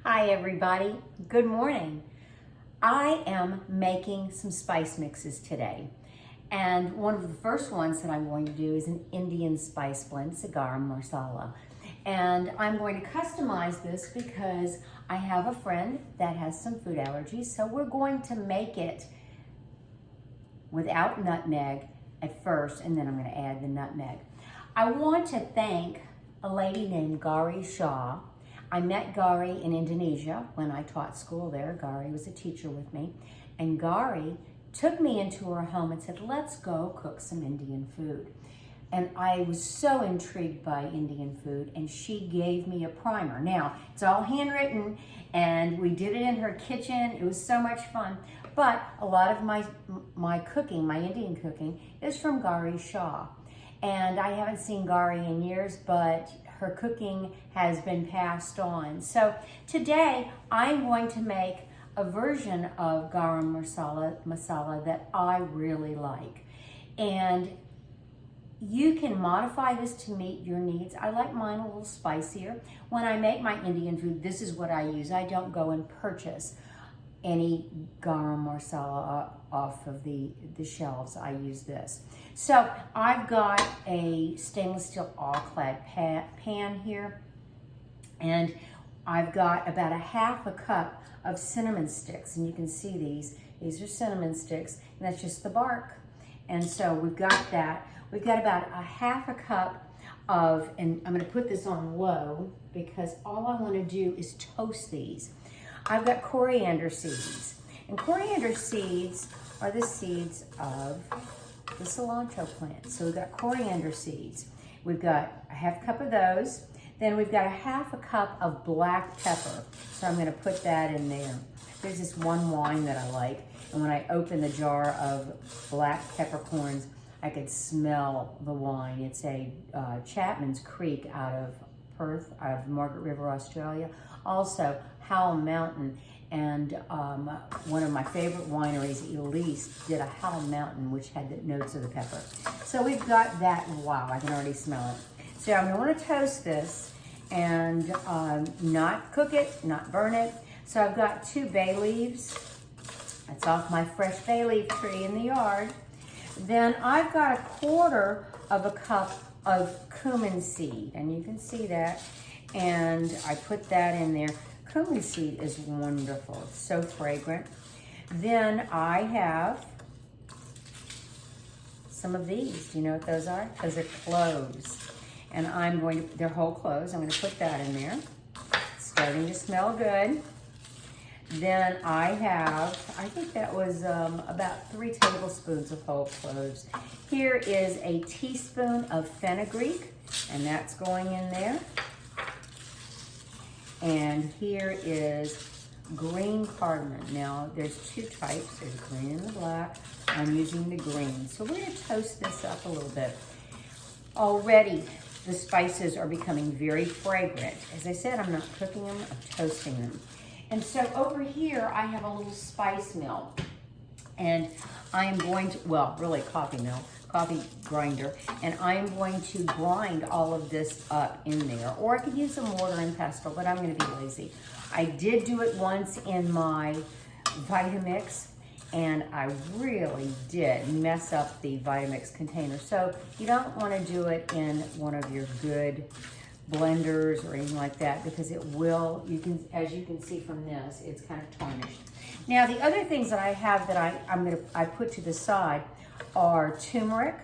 Hi everybody, good morning. I am making some spice mixes today. And one of the first ones that I'm going to do is an Indian spice blend, Garam Masala. And I'm going to customize this because I have a friend that has some food allergies. So we're going to make it without nutmeg at first, and then I'm going to add the nutmeg. I want to thank a lady named Gari Shah. I met Gari in Indonesia when I taught school there. Gari was a teacher with me. And Gari took me into her home and said, let's go cook some Indian food. And I was so intrigued by Indian food, and she gave me a primer. Now, it's all handwritten, and we did it in her kitchen. It was so much fun. But a lot of my cooking, my Indian cooking, is from Gari Shah. And I haven't seen Gari in years, but her cooking has been passed on. So today, I'm going to make a version of garam masala that I really like. And you can modify this to meet your needs. I like mine a little spicier. When I make my Indian food, this is what I use. I don't go and purchase any garam masala off of the shelves. I use this. So I've got a stainless steel all-clad pan here, and I've got about a half a cup of cinnamon sticks, and you can see these are cinnamon sticks, and that's just the bark. And so we've got that. We've got about a half a cup of, and I'm going to put this on low because all I want to do is toast these. I've got coriander seeds, and coriander seeds are the seeds of the cilantro plant. So we've got coriander seeds. We've got a half cup of those. Then we've got a half a cup of black pepper. So I'm going to put that in there. There's this one wine that I like, and when I open the jar of black peppercorns, I could smell the wine. It's a Chapman's Creek out of Perth, out of Margaret River, Australia. Also, Howell Mountain, and one of my favorite wineries, Elise, did a Howell Mountain, which had the notes of the pepper. So we've got that. Wow, I can already smell it. So I'm going to want to toast this and not cook it, not burn it. So I've got 2 bay leaves. That's off my fresh bay leaf tree in the yard. Then I've got a quarter of a cup of cumin seed, and you can see that. And I put that in there. Cumin seed is wonderful. It's so fragrant. Then I have some of these. Do you know what those are? Those are cloves. And I'm going to, they're whole cloves. I'm going to put that in there. It's starting to smell good. Then I have, I think that was about 3 tablespoons of whole cloves. Here is a teaspoon of fenugreek, and that's going in there. And here is green cardamom. Now, there's 2 types. There's green and the black. I'm using the green. So we're going to toast this up a little bit. Already, the spices are becoming very fragrant. As I said, I'm not cooking them, I'm toasting them. And so over here, I have a little spice mill. And I am going to, well, really coffee mill, coffee grinder, and I am going to grind all of this up in there. Or I could use a mortar and pestle, but I'm going to be lazy. I did do it once in my Vitamix, and I really did mess up the Vitamix container. So you don't want to do it in one of your good blenders or anything like that, because it will, you can, as you can see from this, it's kind of tarnished. Now the other things that I have that I put to the side are turmeric.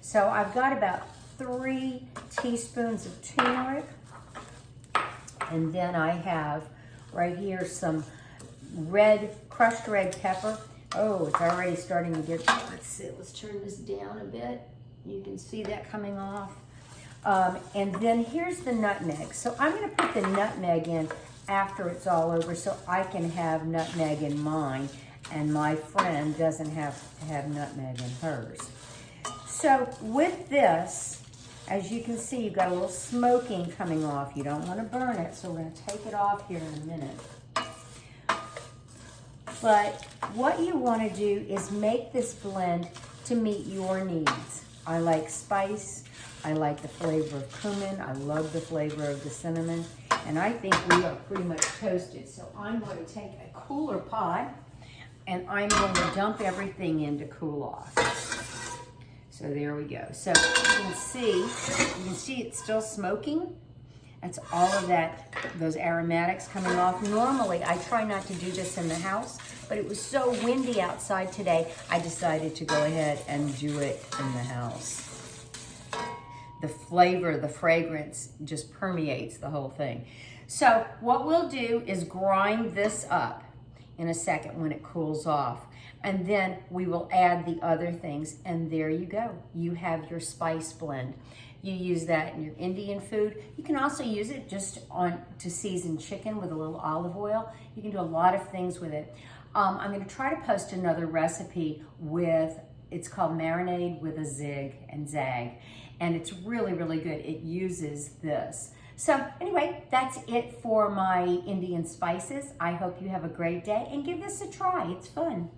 So I've got about 3 teaspoons of turmeric, and then I have right here some crushed red pepper. Oh, it's already starting to get, let's see, let's turn this down a bit. You can see that coming off. And then here's the nutmeg. So I'm going to put the nutmeg in after it's all over so I can have nutmeg in mine, and my friend doesn't have to have nutmeg in hers. So with this, as you can see, you've got a little smoking coming off. You don't want to burn it, so we're going to take it off here in a minute. But what you want to do is make this blend to meet your needs. I like spice. I like the flavor of cumin. I love the flavor of the cinnamon. And I think we are pretty much toasted. So I'm going to take a cooler pot and I'm going to dump everything in to cool off. So there we go. So you can see it's still smoking. That's all of those aromatics coming off. Normally, I try not to do this in the house, but it was so windy outside today, I decided to go ahead and do it in the house. The flavor, the fragrance just permeates the whole thing. So what we'll do is grind this up in a second when it cools off. And then we will add the other things. And there you go. You have your spice blend. You use that in your Indian food. You can also use it just to season chicken with a little olive oil. You can do a lot of things with it. I'm going to try to post another recipe it's called marinade with a zig and zag. And it's really, really good. It uses this. So anyway, that's it for my Indian spices. I hope you have a great day and give this a try. It's fun.